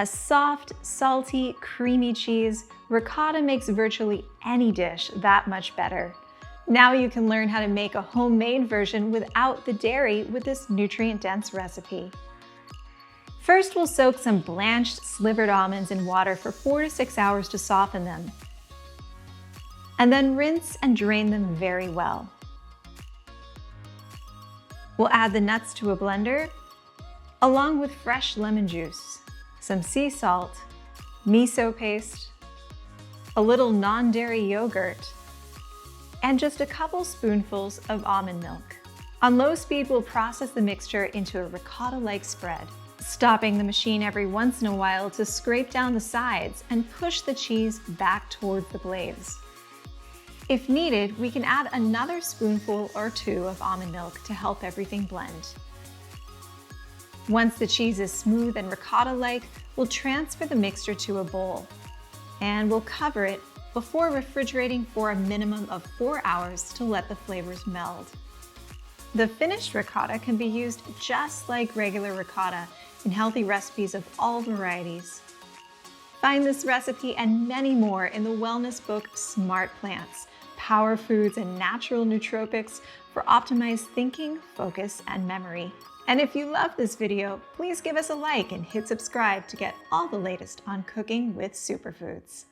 A soft, salty, creamy cheese, ricotta makes virtually any dish that much better. Now you can learn how to make a homemade version without the dairy with this nutrient-dense recipe. First, we'll soak some blanched, slivered almonds in water for 4 to 6 hours to soften them. And then rinse and drain them very well. We'll add the nuts to a blender, along with fresh lemon juice, some sea salt, miso paste, a little non-dairy yogurt, and just a couple spoonfuls of almond milk. On low speed, we'll process the mixture into a ricotta-like spread, stopping the machine every once in a while to scrape down the sides and push the cheese back towards the blades. If needed, we can add another spoonful or two of almond milk to help everything blend. Once the cheese is smooth and ricotta-like, we'll transfer the mixture to a bowl, and we'll cover it before refrigerating for a minimum of 4 hours to let the flavors meld. The finished ricotta can be used just like regular ricotta in healthy recipes of all varieties. Find this recipe and many more in the wellness book Smart Plants, Power Foods and Natural Nootropics for optimized thinking, focus, and memory. And if you love this video, please give us a like and hit subscribe to get all the latest on cooking with superfoods.